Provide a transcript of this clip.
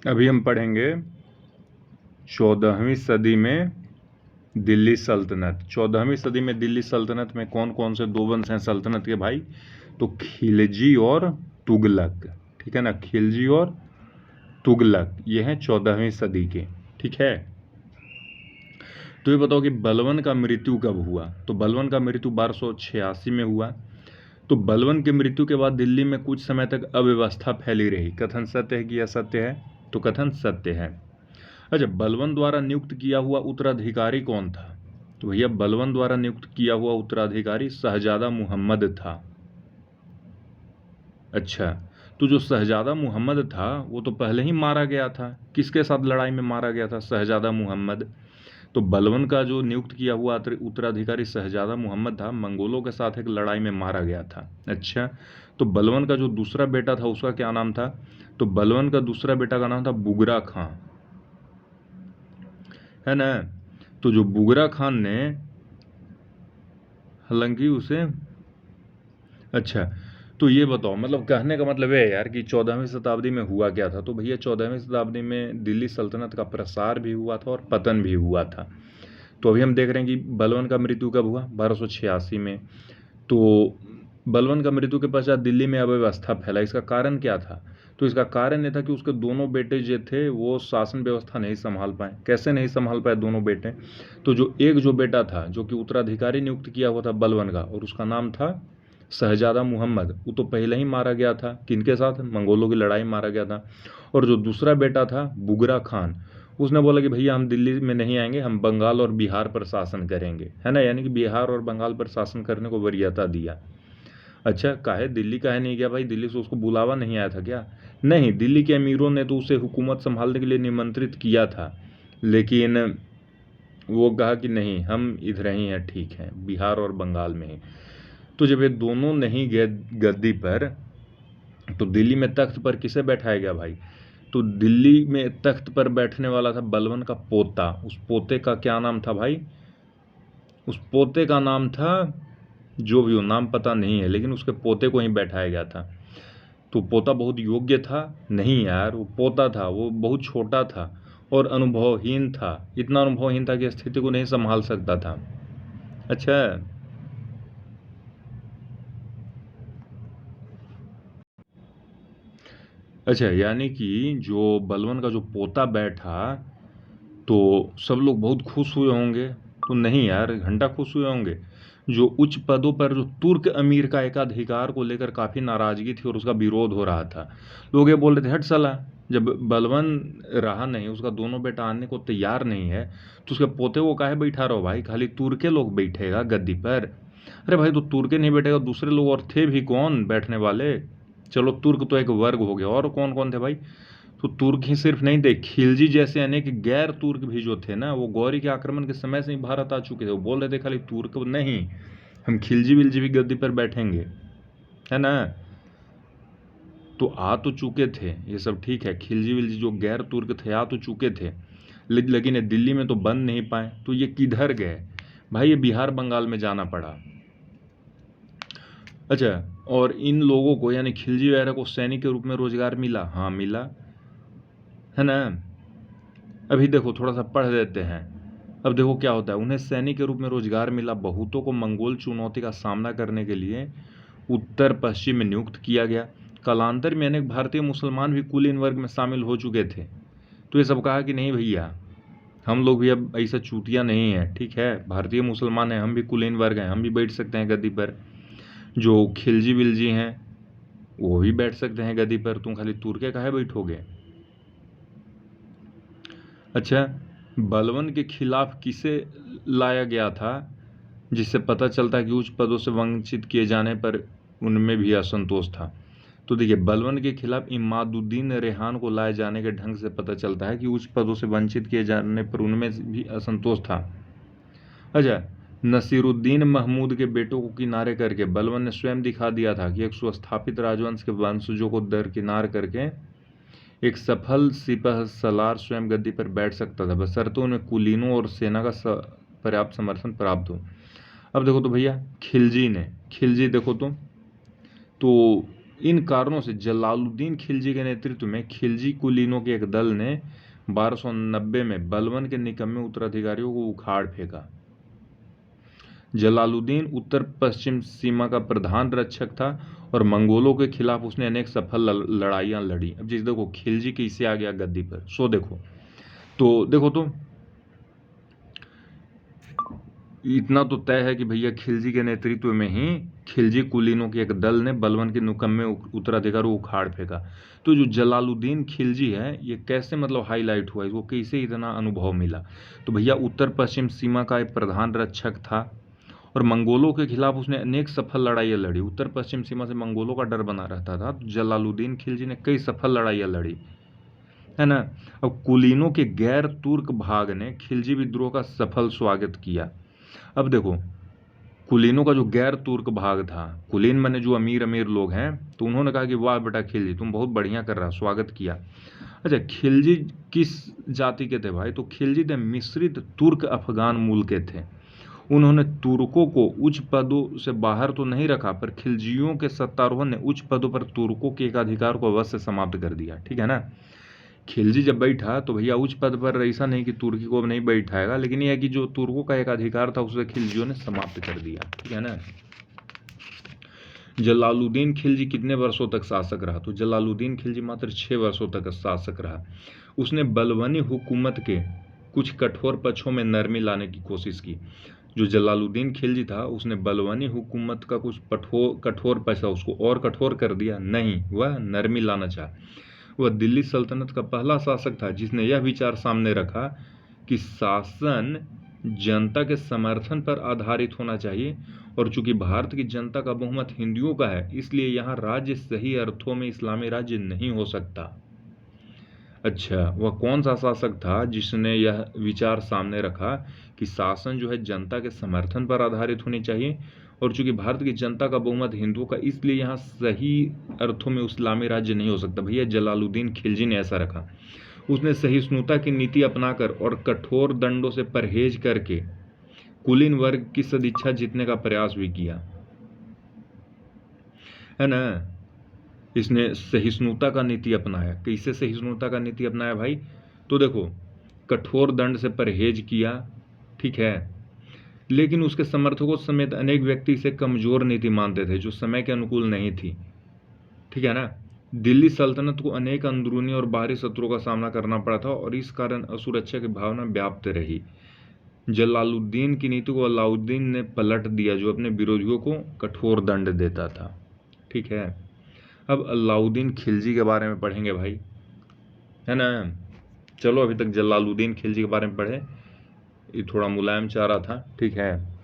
अभी हम पढ़ेंगे 14वीं सदी में दिल्ली सल्तनत। 14वीं सदी में दिल्ली सल्तनत में कौन कौन से दो वंश हैं सल्तनत के भाई? तो खिलजी और तुगलक। ठीक है ना, खिलजी और तुगलक, ये हैं 14वीं सदी के। ठीक है, तो ये बताओ कि बलबन का मृत्यु कब हुआ? तो बलबन का मृत्यु 1286 में हुआ। तो बलबन की मृत्यु के बाद दिल्ली में कुछ समय तक अव्यवस्था फैली रही। कथन सत्य है कि असत्य है? तो कथन सत्य है। अच्छा, बलबन द्वारा नियुक्त किया हुआ उत्तराधिकारी कौन था? तो भैया बलबन द्वारा नियुक्त किया हुआ उत्तराधिकारी शहजादा मुहम्मद था। अच्छा, तो जो शहजादा मुहम्मद था वो तो पहले ही मारा गया था। किसके साथ लड़ाई में मारा गया था? शहजादा मुहम्मद। तो बलबन का जो नियुक्त किया हुआ उत्तराधिकारी शहजादा मुहम्मद था, मंगोलों के साथ एक लड़ाई में मारा गया था। अच्छा, तो बलबन का जो दूसरा बेटा था उसका क्या नाम था? तो बलबन का दूसरा बेटा का नाम था बुगरा खां, है ना। तो जो बुगरा खान ने, हालांकि उसे, अच्छा, तो ये बताओ, मतलब कहने का मतलब है यार कि 14वीं शताब्दी में हुआ क्या था? तो भैया 14वीं शताब्दी में दिल्ली सल्तनत का प्रसार भी हुआ था और पतन भी हुआ था। तो अभी हम देख रहे हैं कि बलबन का मृत्यु कब हुआ? 1286 में। तो बलबन का मृत्यु के पश्चात दिल्ली में अव्यवस्था फैला। इसका कारण क्या था? तो इसका कारण ये था कि उसके दोनों बेटे जो थे वो शासन व्यवस्था नहीं संभाल पाए। कैसे नहीं संभाल पाए दोनों बेटे? तो जो बेटा था जो कि उत्तराधिकारी नियुक्त किया हुआ था बलबन का, और उसका नाम था शहजादा मुहम्मद, वो तो पहले ही मारा गया था। किनके साथ? मंगोलों की लड़ाई में मारा गया था। और जो दूसरा बेटा था बुगरा खान, उसने बोला कि भैया हम दिल्ली में नहीं आएंगे, हम बंगाल और बिहार पर शासन करेंगे, है ना। यानी कि बिहार और बंगाल पर शासन करने को वरीयता दिया। अच्छा, काहे दिल्ली काहे नहीं गया भाई? दिल्ली से उसको बुलावा नहीं आया था क्या? नहीं, दिल्ली के अमीरों ने तो उसे हुकूमत संभालने के लिए निमंत्रित किया था, लेकिन वो कहा कि नहीं, हम इधर ही हैं, ठीक है, बिहार और बंगाल में ही। तो जब ये दोनों नहीं गए गद्दी पर, तो दिल्ली में तख्त पर किसे बैठाया गया भाई? तो दिल्ली में तख्त पर बैठने वाला था बलबन का पोता। उस पोते का क्या नाम था भाई? उस पोते का नाम था, जो भी हो, नाम पता नहीं है, लेकिन उसके पोते को ही बैठाया गया था। तो पोता बहुत योग्य था? नहीं यार, वो पोता था, वो बहुत छोटा था और अनुभवहीन था। इतना अनुभवहीन था कि स्थिति को नहीं संभाल सकता था। अच्छा, अच्छा, यानी कि जो बलबन का जो पोता बैठा, तो सब लोग बहुत खुश हुए होंगे? तो नहीं यार, घंटा खुश हुए होंगे। जो उच्च पदों पर जो तुर्क अमीर का एकाधिकार को लेकर काफ़ी नाराज़गी थी और उसका विरोध हो रहा था। लोग ये बोल रहे थे, हट साला, जब बलबन रहा नहीं, उसका दोनों बेटा आने को तैयार नहीं है, तो उसके पोते को काहे बैठा रहो भाई? खाली तुर्के लोग बैठेगा गद्दी पर? अरे भाई, तो तुर्के नहीं बैठेगा, दूसरे लोग और थे भी कौन बैठने वाले? चलो, तुर्क तो एक वर्ग हो गया, और कौन कौन थे भाई? तो तुर्क ही सिर्फ नहीं थे, खिलजी जैसे अनेक गैर तुर्क भी जो थे ना, वो गौरी के आक्रमण के समय से ही भारत आ चुके थे। वो बोल रहे थे खाली तुर्क नहीं, हम खिलजी विलजी भी गद्दी पर बैठेंगे, है ना। तो आ तो चुके थे ये सब, ठीक है, खिलजी विलजी जो गैर तुर्क थे आ तो चुके थे, लेकिन ये दिल्ली में तो बन नहीं पाए। तो ये किधर गए भाई? ये बिहार बंगाल में जाना पड़ा। अच्छा, और इन लोगों को यानी खिलजी वगैरह को सैनिक के रूप में रोजगार मिला? हाँ मिला, है ना। अभी देखो, थोड़ा सा पढ़ देते हैं। अब देखो क्या होता है, उन्हें सैनिक के रूप में रोजगार मिला। बहुतों को मंगोल चुनौती का सामना करने के लिए उत्तर पश्चिम में नियुक्त किया गया। कालांतर में अनेक भारतीय मुसलमान भी कुलीन वर्ग में शामिल हो चुके थे। तो ये सब कहा कि नहीं भैया, हम लोग भी अब ऐसा चूतिया नहीं है, ठीक है, भारतीय मुसलमान हैं, हम भी कुलीन वर्ग हैं, हम भी बैठ सकते हैं गद्दी पर। जो खिलजी विलजी हैं वो भी बैठ सकते हैं गद्दी पर, तुम खाली तुर्के काहे बैठोगे? अच्छा, बलबन के खिलाफ किसे लाया गया था जिससे पता चलता है कि उच्च पदों से वंचित किए जाने पर उनमें भी असंतोष था? तो देखिए, बलबन के खिलाफ इमादुद्दीन रेहान को लाए जाने के ढंग से पता चलता है कि उच्च पदों से वंचित किए जाने पर उनमें भी असंतोष था। अच्छा, नसीरुद्दीन महमूद के बेटों को किनारे करके बलबन ने स्वयं दिखा दिया था कि एक सुस्थापित राजवंश के वंशजों को दरकिनार करके एक सफल सिपह सलार स्वयं गद्दी पर बैठ सकता था, बशर्ते उन्हें कुलीनों और सेना का पर्याप्त समर्थन प्राप्त हो। अब देखो तो भैया, खिलजी देखो तो इन कारणों से जलालुद्दीन खिलजी के नेतृत्व में खिलजी कुलीनों के एक दल ने 1290 में बलवन के निकम्मे उत्तराधिकारियों को उखाड़ फेंका। जलालुद्दीन उत्तर पश्चिम सीमा का प्रधान रक्षक था और मंगोलों के खिलाफ उसने अनेक सफल लड़ाइयां लड़ी। अब जिस देखो खिलजी कैसे आ गया गद्दी पर, सो देखो तो इतना तो तय है कि भैया खिलजी के नेतृत्व में ही खिलजी कुलीनों के एक दल ने बलवन के निकम्मे उत्तराधिकारी को उखाड़ फेंका। तो जो जलालुद्दीन खिलजी है ये कैसे मतलब हाईलाइट हुआ, इसको कैसे इतना अनुभव मिला? तो भैया उत्तर पश्चिम सीमा का एक प्रधान रक्षक था और मंगोलों के खिलाफ उसने अनेक सफल लड़ाइयाँ लड़ी। उत्तर पश्चिम सीमा से मंगोलों का डर बना रहता था, तो जलालुद्दीन खिलजी ने कई सफल लड़ाइयाँ लड़ी, है ना। अब कुलीनों के गैर तुर्क भाग ने खिलजी विद्रोह का सफल स्वागत किया। अब देखो कुलीनों का जो गैर तुर्क भाग था, कुलीन माने जो अमीर अमीर लोग हैं, तो उन्होंने कहा कि वाह बेटा खिलजी तुम बहुत बढ़िया कर रहा, स्वागत किया। अच्छा, खिलजी किस जाति के थे भाई? तो खिलजी थे मिश्रित तुर्क अफगान मूल के थे। उन्होंने तुर्कों को उच्च पदों से बाहर तो नहीं रखा, पर खिलजियों के सत्तारोहण ने उच्च पदों पर तुर्कों के एकाधिकार को अवश्य समाप्त कर दिया, ठीक है ना। खिलजी जब बैठा तो भैया उच्च पद पर ऐसा नहीं कि तुर्की को नहीं बैठाएगा, लेकिन यह है कि जो तुर्कों का एक अधिकार था उसे खिलजियों ने समाप्त कर दिया, ठीक है ना। जलालुद्दीन खिलजी कितने वर्षों तक शासक रहा? तो जलालुद्दीन खिलजी मात्र 6 वर्षों तक शासक रहा। उसने बलवनी हुकूमत के कुछ कठोर पक्षों में नरमी लाने की कोशिश की। जो जलालुद्दीन खिलजी था उसने बलवनी हुकूमत का कुछ कठोर पक्ष था उसको और कठोर कर दिया, नहीं, वह नरमी लाना चाहा। वह दिल्ली सल्तनत का पहला शासक था जिसने यह विचार सामने रखा कि शासन जनता के समर्थन पर आधारित होना चाहिए, और चूंकि भारत की जनता का बहुमत हिंदुओं का है इसलिए यहाँ राज्य सही अर्थों में इस्लामी राज्य नहीं हो सकता। अच्छा, वह कौन सा शासक था जिसने यह विचार सामने रखा कि शासन जो है जनता के समर्थन पर आधारित होनी चाहिए, और चूंकि भारत की जनता का बहुमत हिंदुओं का इसलिए यहाँ सही अर्थों में इस्लामी राज्य नहीं हो सकता? भैया जलालुद्दीन खिलजी ने ऐसा रखा। उसने सहिष्णुता की नीति अपनाकर और कठोर दंडों से परहेज करके कुलीन वर्ग की सदिच्छा जीतने का प्रयास भी किया, है ना। इसने सहिष्णुता का नीति अपनाया। कैसे सहिष्णुता का नीति अपनाया भाई? तो देखो कठोर दंड से परहेज किया, ठीक है, लेकिन उसके समर्थकों समेत अनेक व्यक्ति इसे कमजोर नीति मानते थे जो समय के अनुकूल नहीं थी, ठीक है ना। दिल्ली सल्तनत को अनेक अंदरूनी और बाहरी शत्रुओं का सामना करना पड़ा था और इस कारण असुरक्षा की भावना व्याप्त रही। जलालुद्दीन की नीति को अलाउद्दीन ने पलट दिया जो अपने विरोधियों को कठोर दंड देता था, ठीक है। अब अलाउद्दीन खिलजी के बारे में पढ़ेंगे भाई, है ना। चलो अभी तक जलालुद्दीन खिलजी के बारे में पढ़े, ये थोड़ा मुलायम चारा था, ठीक है।